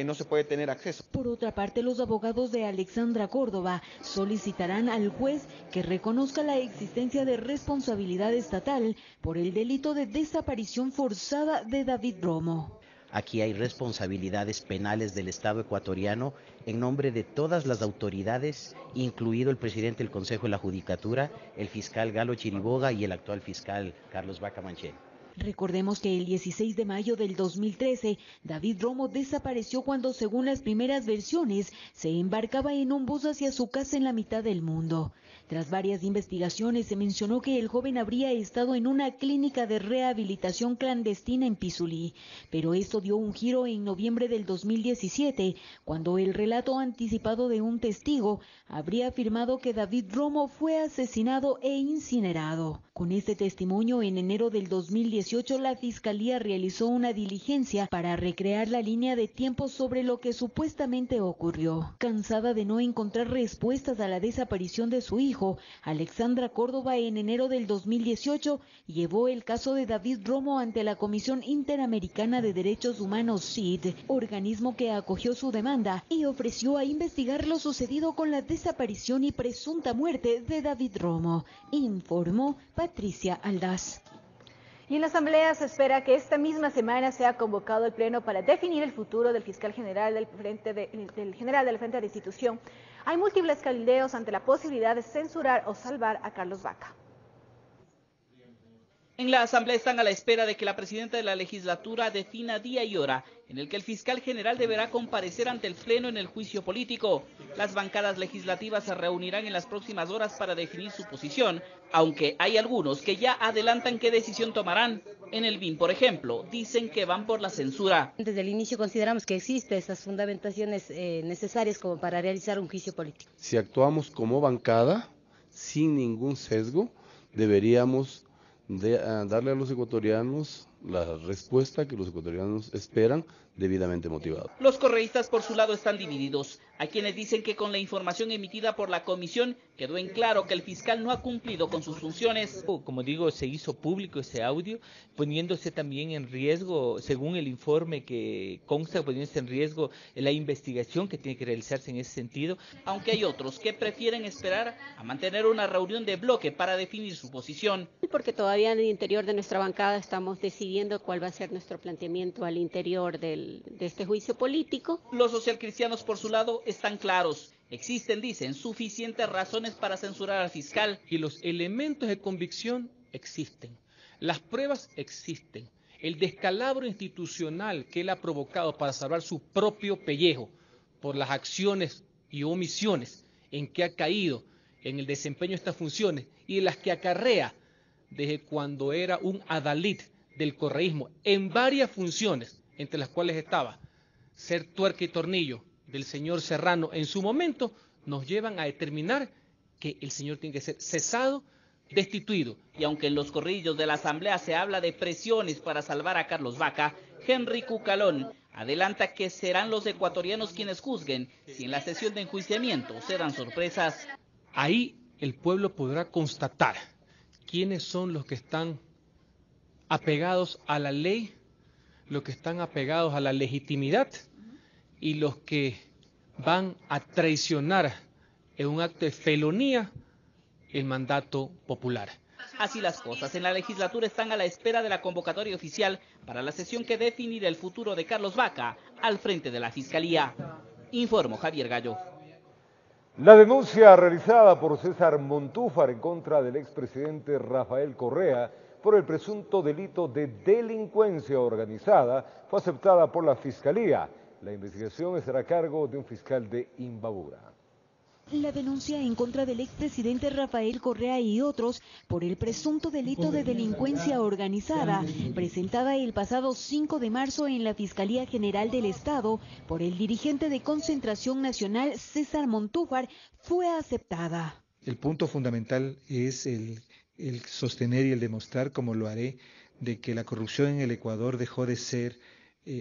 no se puede tener acceso.
Por otra parte, los abogados de Alexandra Córdoba solicitarán al juez que reconozca la existencia de responsabilidad estatal por el delito de desaparición forzada de David Romo.
Aquí hay responsabilidades penales del Estado ecuatoriano en nombre de todas las autoridades, incluido el presidente del Consejo de la Judicatura, el fiscal Galo Chiriboga y el actual fiscal Carlos Vaca Manchén.
Recordemos que el 16 de mayo del 2013, David Romo desapareció cuando, según las primeras versiones, se embarcaba en un bus hacia su casa en la mitad del mundo. Tras varias investigaciones, se mencionó que el joven habría estado en una clínica de rehabilitación clandestina en Pisulí, pero esto dio un giro en noviembre del 2017, cuando el relato anticipado de un testigo habría afirmado que David Romo fue asesinado e incinerado. Con este testimonio, en enero del 2018, la Fiscalía realizó una diligencia para recrear la línea de tiempo sobre lo que supuestamente ocurrió. Cansada de no encontrar respuestas a la desaparición de su hijo, Alexandra Córdoba, en enero del 2018, llevó el caso de David Romo ante la Comisión Interamericana de Derechos Humanos, CID, organismo que acogió su demanda y ofreció a investigar lo sucedido con la desaparición y presunta muerte de David Romo, informó Patricia Aldaz.
Y en la Asamblea se espera que esta misma semana sea convocado el Pleno para definir el futuro del fiscal general del Frente de la Institución. Hay múltiples cabildeos ante la posibilidad de censurar o salvar a Carlos Vaca.
En la Asamblea están a la espera de que la presidenta de la legislatura defina día y hora en el que el fiscal general deberá comparecer ante el Pleno en el juicio político. Las bancadas legislativas se reunirán en las próximas horas para definir su posición, aunque hay algunos que ya adelantan qué decisión tomarán. En el BIN, por ejemplo, dicen que van por la censura.
Desde el inicio consideramos que existen esas fundamentaciones necesarias como para realizar un juicio político.
Si actuamos como bancada, sin ningún sesgo, deberíamos darle a los ecuatorianos la respuesta que los ecuatorianos esperan, debidamente motivado.
Los correístas por su lado están divididos. Hay quienes dicen que con la información emitida por la comisión quedó en claro que el fiscal no ha cumplido con sus funciones.
Como digo, se hizo público ese audio, poniéndose también en riesgo, según el informe que consta, poniéndose en riesgo la investigación que tiene que realizarse en ese sentido.
Aunque hay otros que prefieren esperar a mantener una reunión de bloque para definir su posición.
Porque todavía en el interior de nuestra bancada estamos decidiendo cuál va a ser nuestro planteamiento al interior de este juicio político.
Los socialcristianos por su lado están claros. Existen, dicen, suficientes razones para censurar al fiscal.
Y los elementos de convicción existen. Las pruebas existen. El descalabro institucional que él ha provocado para salvar su propio pellejo por las acciones y omisiones en que ha caído en el desempeño de estas funciones y de las que acarrea desde cuando era un adalid del correísmo en varias funciones, entre las cuales estaba ser tuerca y tornillo del señor Serrano en su momento, nos llevan a determinar que el señor tiene que ser cesado, destituido.
Y aunque en los corrillos de la Asamblea se habla de presiones para salvar a Carlos Vaca, Henry Cucalón adelanta que serán los ecuatorianos quienes juzguen si en la sesión de enjuiciamiento se dan sorpresas.
Ahí el pueblo podrá constatar quiénes son los que están apegados a la ley, los que están apegados a la legitimidad y los que van a traicionar en un acto de felonía el mandato popular.
Así las cosas, en la legislatura están a la espera de la convocatoria oficial para la sesión que definirá el futuro de Carlos Vaca al frente de la Fiscalía. Informó Javier Gallo.
La denuncia realizada por César Montúfar en contra del expresidente Rafael Correa por el presunto delito de delincuencia organizada fue aceptada por la Fiscalía. La investigación estará a cargo de un fiscal de Imbabura.
La denuncia en contra del expresidente Rafael Correa y otros por el presunto delito de delincuencia organizada, presentada el pasado 5 de marzo en la Fiscalía General del Estado por el dirigente de Concentración Nacional César Montúfar, fue aceptada.
El punto fundamental es el sostener y el demostrar, como lo haré, de que la corrupción en el Ecuador dejó de ser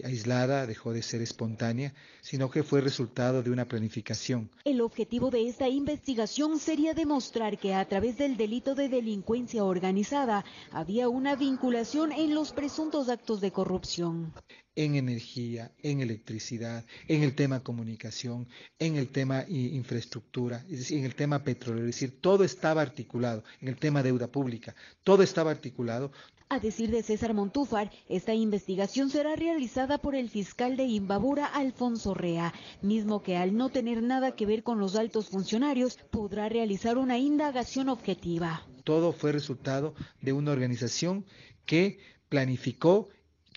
aislada, dejó de ser espontánea, sino que fue resultado de una planificación.
El objetivo de esta investigación sería demostrar que a través del delito de delincuencia organizada había una vinculación en los presuntos actos de corrupción.
En energía, en electricidad, en el tema comunicación, en el tema infraestructura, es decir, en el tema petrolero, es decir, todo estaba articulado, en el tema deuda pública, todo estaba articulado.
A decir de César Montúfar, esta investigación será realizada por el fiscal de Imbabura, Alfonso Rea, mismo que al no tener nada que ver con los altos funcionarios, podrá realizar una indagación objetiva.
Todo fue resultado de una organización que planificó,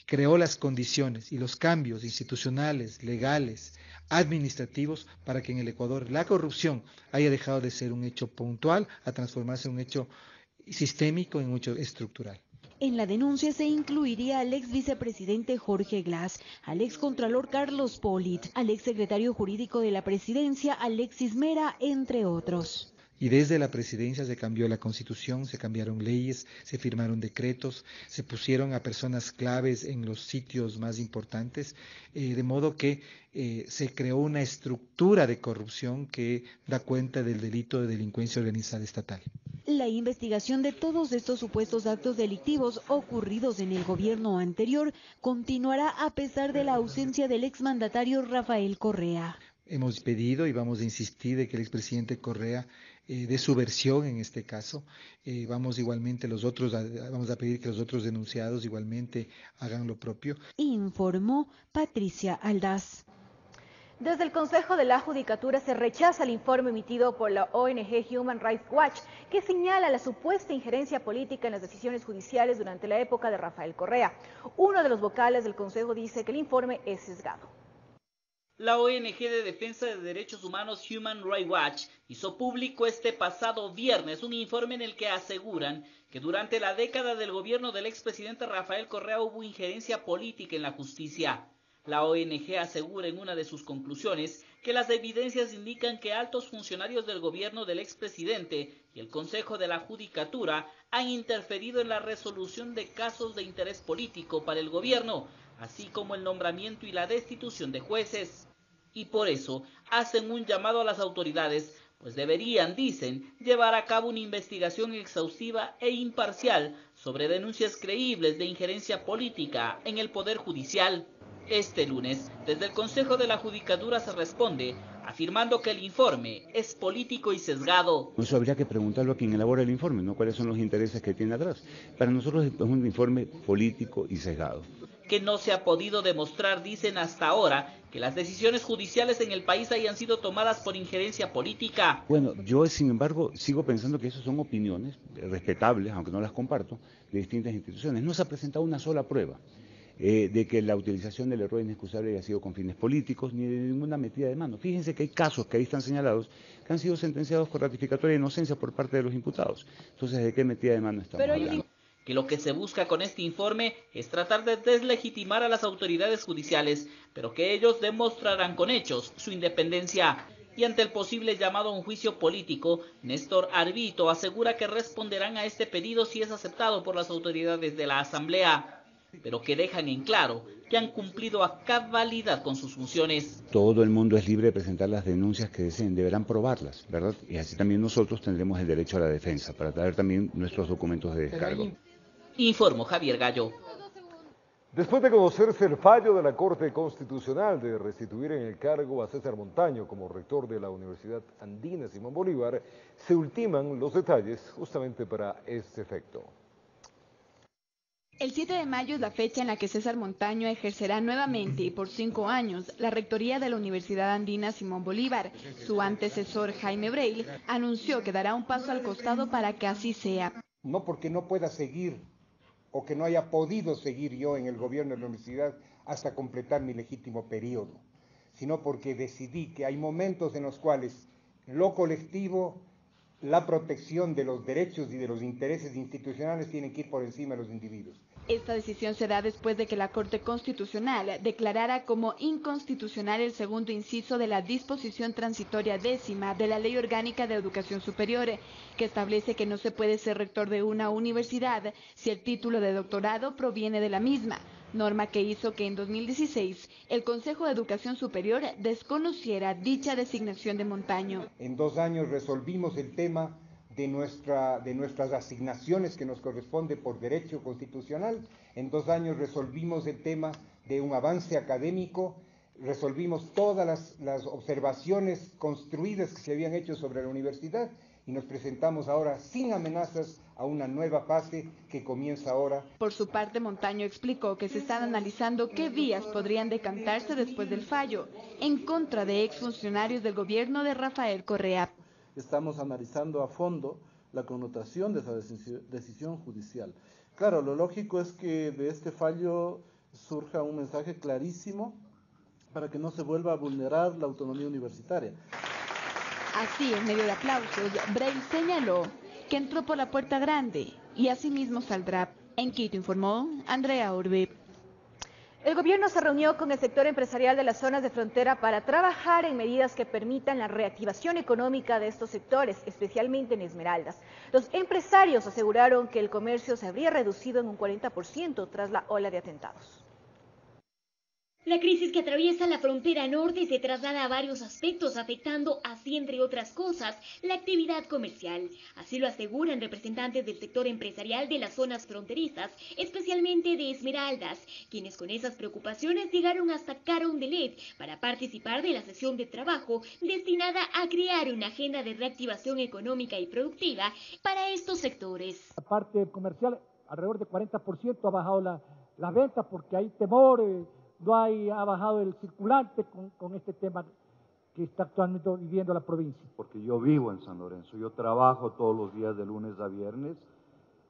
creó las condiciones y los cambios institucionales, legales, administrativos para que en el Ecuador la corrupción haya dejado de ser un hecho puntual a transformarse en un hecho sistémico, en un hecho estructural.
En la denuncia se incluiría al ex vicepresidente Jorge Glass, al ex contralor Carlos Polit, al ex secretario jurídico de la presidencia Alexis Mera, entre otros.
Y desde la presidencia se cambió la constitución, se cambiaron leyes, se firmaron decretos, se pusieron a personas claves en los sitios más importantes, de modo que se creó una estructura de corrupción que da cuenta del delito de delincuencia organizada estatal.
La investigación de todos estos supuestos actos delictivos ocurridos en el gobierno anterior continuará a pesar de la ausencia del exmandatario Rafael Correa.
Hemos pedido y vamos a insistir de que el expresidente Correa dé su versión en este caso. Vamos a pedir que los otros denunciados igualmente hagan lo propio.
Informó Patricia Aldaz.
Desde el Consejo de la Judicatura se rechaza el informe emitido por la ONG Human Rights Watch, que señala la supuesta injerencia política en las decisiones judiciales durante la época de Rafael Correa. Uno de los vocales del Consejo dice que el informe es sesgado.
La ONG de Defensa de Derechos Humanos Human Rights Watch hizo público este pasado viernes un informe en el que aseguran que durante la década del gobierno del expresidente Rafael Correa hubo injerencia política en la justicia. La ONG asegura en una de sus conclusiones que las evidencias indican que altos funcionarios del gobierno del expresidente y el Consejo de la Judicatura han interferido en la resolución de casos de interés político para el gobierno, así como el nombramiento y la destitución de jueces. Y por eso hacen un llamado a las autoridades, pues deberían, dicen, llevar a cabo una investigación exhaustiva e imparcial sobre denuncias creíbles de injerencia política en el Poder Judicial. Este lunes, desde el Consejo de la Judicatura se responde, afirmando que el informe es político y sesgado.
Eso habría que preguntarlo a quien elabora el informe, ¿no? ¿Cuáles son los intereses que tiene atrás? Para nosotros es un informe político y sesgado.
Que no se ha podido demostrar, dicen hasta ahora, que las decisiones judiciales en el país hayan sido tomadas por injerencia política.
Bueno, yo sin embargo sigo pensando que esas son opiniones respetables, aunque no las comparto, de distintas instituciones. No se ha presentado una sola prueba de que la utilización del error inexcusable haya sido con fines políticos, ni de ninguna metida de mano. Fíjense que hay casos que ahí están señalados que han sido sentenciados con ratificatoria de inocencia por parte de los imputados. Entonces, ¿de qué metida de mano estamos hablando?
Que lo que se busca con este informe es tratar de deslegitimar a las autoridades judiciales, pero que ellos demostrarán con hechos su independencia. Y ante el posible llamado a un juicio político, Néstor Arbito asegura que responderán a este pedido si es aceptado por las autoridades de la Asamblea, pero que dejan en claro que han cumplido a cabalidad con sus funciones.
Todo el mundo es libre de presentar las denuncias que deseen, deberán probarlas, ¿verdad? Y así también nosotros tendremos el derecho a la defensa, para traer también nuestros documentos de descargo.
Informó Javier Gallo.
Después de conocerse el fallo de la Corte Constitucional de restituir en el cargo a César Montaño como rector de la Universidad Andina Simón Bolívar, se ultiman los detalles justamente para este efecto.
El 7 de mayo es la fecha en la que César Montaño ejercerá nuevamente y por 5 años la rectoría de la Universidad Andina Simón Bolívar. Su antecesor Jaime Breil anunció que dará un paso al costado para que así sea.
No porque no pueda seguir o que no haya podido seguir yo en el gobierno de la universidad hasta completar mi legítimo periodo, sino porque decidí que hay momentos en los cuales lo colectivo, la protección de los derechos y de los intereses institucionales tienen que ir por encima de los individuos.
Esta decisión se da después de que la Corte Constitucional declarara como inconstitucional el segundo inciso de la disposición transitoria 10ª de la Ley Orgánica de Educación Superior, que establece que no se puede ser rector de una universidad si el título de doctorado proviene de la misma, norma que hizo que en 2016 el Consejo de Educación Superior desconociera dicha designación de Montaño.
En 2 años resolvimos el tema de nuestras asignaciones que nos corresponde por derecho constitucional. En 2 años resolvimos el tema de un avance académico, resolvimos todas las observaciones construidas que se habían hecho sobre la universidad y nos presentamos ahora sin amenazas a una nueva fase que comienza ahora.
Por su parte, Montaño explicó que se están analizando qué vías podrían decantarse después del fallo en contra de exfuncionarios del gobierno de Rafael Correa.
Estamos analizando a fondo la connotación de esa decisión judicial. Claro, lo lógico es que de este fallo surja un mensaje clarísimo para que no se vuelva a vulnerar la autonomía universitaria.
Así, en medio de aplausos, Breil señaló que entró por la puerta grande y asimismo saldrá. En Quito informó Andrea Urbe.
El gobierno se reunió con el sector empresarial de las zonas de frontera para trabajar en medidas que permitan la reactivación económica de estos sectores, especialmente en Esmeraldas. Los empresarios aseguraron que el comercio se habría reducido en un 40% tras la ola de atentados.
La crisis que atraviesa la frontera norte se traslada a varios aspectos, afectando así, entre otras cosas, la actividad comercial. Así lo aseguran representantes del sector empresarial de las zonas fronterizas, especialmente de Esmeraldas, quienes con esas preocupaciones llegaron hasta Carondelet para participar de la sesión de trabajo destinada a crear una agenda de reactivación económica y productiva para estos sectores.
La parte comercial, alrededor de 40% ha bajado la venta porque hay temor. Ha bajado el circulante con este tema que está actualmente viviendo la provincia.
Porque yo vivo en San Lorenzo, yo trabajo todos los días de lunes a viernes.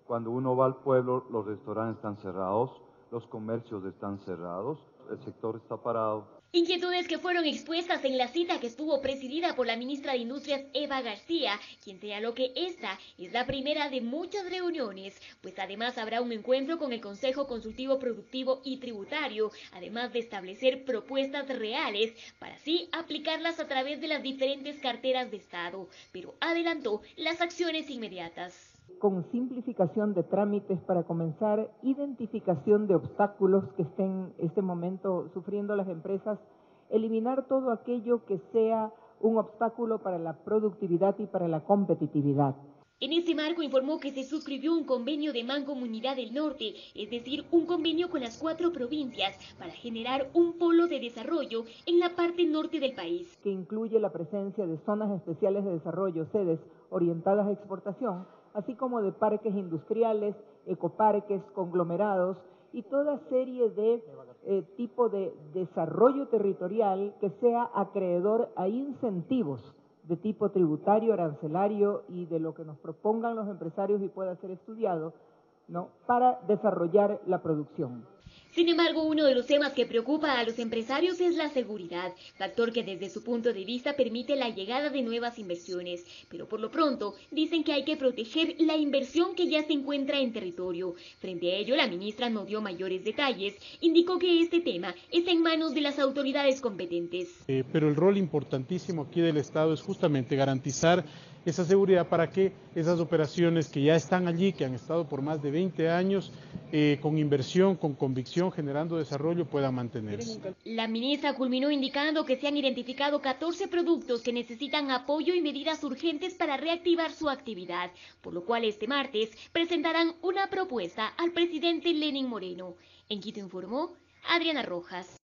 Cuando uno va al pueblo, los restaurantes están cerrados, los comercios están cerrados, el sector está parado.
Inquietudes que fueron expuestas en la cita que estuvo presidida por la ministra de Industrias, Eva García, quien señaló que esta es la primera de muchas reuniones, pues además habrá un encuentro con el Consejo Consultivo Productivo y Tributario, además de establecer propuestas reales para así aplicarlas a través de las diferentes carteras de Estado, pero adelantó las acciones inmediatas.
Con simplificación de trámites para comenzar, identificación de obstáculos que estén en este momento sufriendo las empresas, eliminar todo aquello que sea un obstáculo para la productividad y para la competitividad.
En este marco informó que se suscribió un convenio de Mancomunidad del Norte, es decir, un convenio con las 4 provincias para generar un polo de desarrollo en la parte norte del país.
Que incluye la presencia de zonas especiales de desarrollo, sedes orientadas a exportación, así como de parques industriales, ecoparques, conglomerados y toda serie de tipo de desarrollo territorial que sea acreedor a incentivos de tipo tributario, arancelario y de lo que nos propongan los empresarios y pueda ser estudiado, ¿no?, para desarrollar la producción.
Sin embargo, uno de los temas que preocupa a los empresarios es la seguridad, factor que desde su punto de vista permite la llegada de nuevas inversiones. Pero por lo pronto, dicen que hay que proteger la inversión que ya se encuentra en territorio. Frente a ello, la ministra no dio mayores detalles, indicó que este tema está en manos de las autoridades competentes.
Pero el rol importantísimo aquí del Estado es justamente garantizar esa seguridad para que esas operaciones que ya están allí, que han estado por más de 20 años, con inversión, con convicción, generando desarrollo, puedan mantenerse.
La ministra culminó indicando que se han identificado 14 productos que necesitan apoyo y medidas urgentes para reactivar su actividad, por lo cual este martes presentarán una propuesta al presidente Lenín Moreno. En Quito informó Adriana Rojas.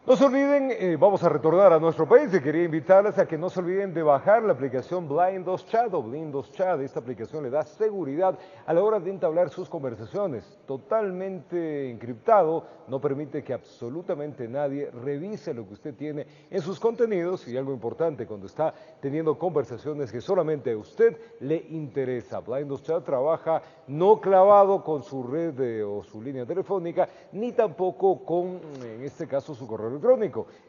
No se olviden, vamos a retornar a nuestro país y quería invitarles a que no se olviden de bajar la aplicación Blindos Chat o Blindos Chat. Esta aplicación le da seguridad a la hora de entablar sus conversaciones. Totalmente encriptado, no permite que absolutamente nadie revise lo que usted tiene en sus contenidos y algo importante cuando está teniendo conversaciones que solamente a usted le interesa. Blindos Chat trabaja no clavado con su red o su línea telefónica, ni tampoco con, en este caso, su correo electrónico.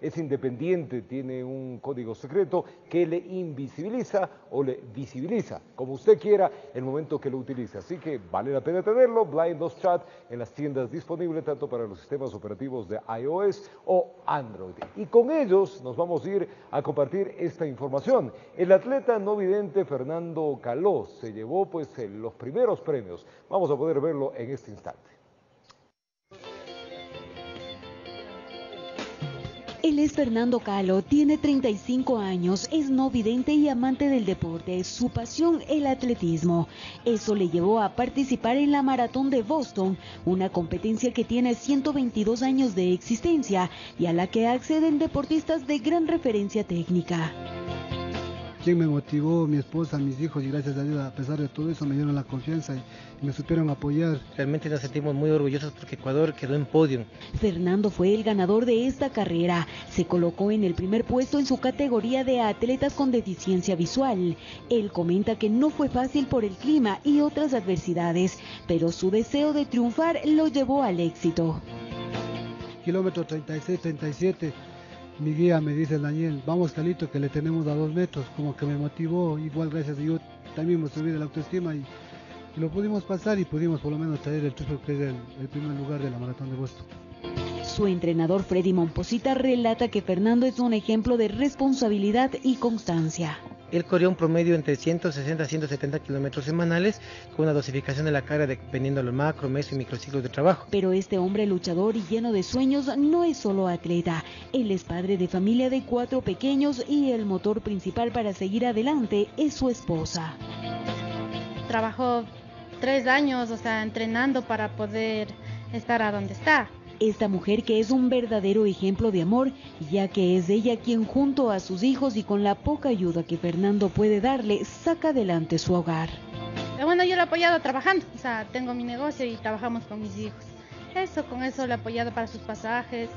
Es independiente, tiene un código secreto que le invisibiliza o le visibiliza, como usted quiera, el momento que lo utilice. Así que vale la pena tenerlo. Blindos Chat en las tiendas disponibles tanto para los sistemas operativos de iOS o Android. Y con ellos nos vamos a ir a compartir esta información. El atleta no vidente Fernando Caló se llevó pues los primeros premios. Vamos a poder verlo en este instante.
Él es Fernando Caló, tiene 35 años, es no vidente y amante del deporte, su pasión el atletismo. Eso le llevó a participar en la Maratón de Boston, una competencia que tiene 122 años de existencia y a la que acceden deportistas de gran referencia técnica.
quien me motivó, mi esposa, mis hijos, y gracias a Dios, a pesar de todo eso, me dieron la confianza y me supieron apoyar.
Realmente nos sentimos muy orgullosos porque Ecuador quedó en podio.
Fernando fue el ganador de esta carrera. Se colocó en el primer puesto en su categoría de atletas con deficiencia visual. Él comenta que no fue fácil por el clima y otras adversidades, pero su deseo de triunfar lo llevó al éxito.
Kilómetro 36-37, mi guía me dice, Daniel, vamos Calito, que le tenemos a 2 metros, como que me motivó, igual gracias a Dios también me subí de la autoestima y lo pudimos pasar y pudimos por lo menos traer el triunfo, que es el primer lugar de la Maratón de Boston.
Su entrenador Freddy Momposita relata que Fernando es un ejemplo de responsabilidad y constancia.
Él corrió un promedio entre 160 a 170 kilómetros semanales con una dosificación de la carga dependiendo de los macro, meso y microciclos de trabajo.
Pero este hombre luchador y lleno de sueños no es solo atleta. Él es padre de familia de 4 pequeños y el motor principal para seguir adelante es su esposa.
Trabajó 3 años, entrenando para poder estar a donde está.
Esta mujer que es un verdadero ejemplo de amor, ya que es ella quien junto a sus hijos y con la poca ayuda que Fernando puede darle, saca adelante su hogar.
Bueno, yo lo he apoyado trabajando, tengo mi negocio y trabajamos con mis hijos. Con eso le he apoyado para sus pasajes,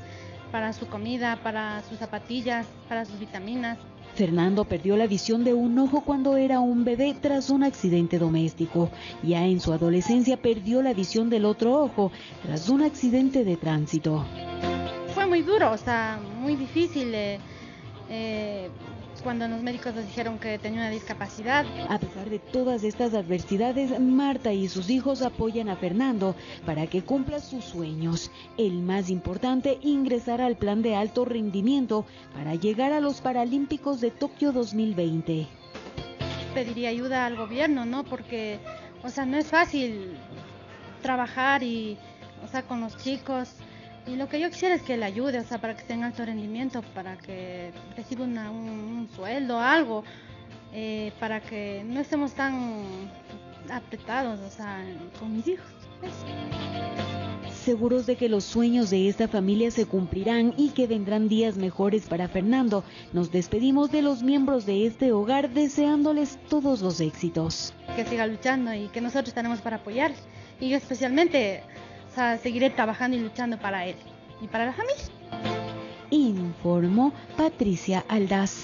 para su comida, para sus zapatillas, para sus vitaminas.
Fernando perdió la visión de un ojo cuando era un bebé tras un accidente doméstico. Ya en su adolescencia perdió la visión del otro ojo tras un accidente de tránsito.
Fue muy duro, muy difícil cuando los médicos nos dijeron que tenía una discapacidad.
A pesar de todas estas adversidades, Marta y sus hijos apoyan a Fernando para que cumpla sus sueños. El más importante, ingresar al plan de alto rendimiento para llegar a los Paralímpicos de Tokio 2020.
Pediría ayuda al gobierno, ¿no? Porque, no es fácil trabajar y, con los chicos. Y lo que yo quisiera es que le ayude, para que esté en alto rendimiento, para que reciba un sueldo, algo, para que no estemos tan apretados, con mis hijos.
Seguros de que los sueños de esta familia se cumplirán y que vendrán días mejores para Fernando, nos despedimos de los miembros de este hogar deseándoles todos los éxitos.
Que siga luchando y que nosotros tenemos para apoyar. Y yo especialmente seguiré trabajando y luchando para él y para la familia.
Informó Patricia Aldaz.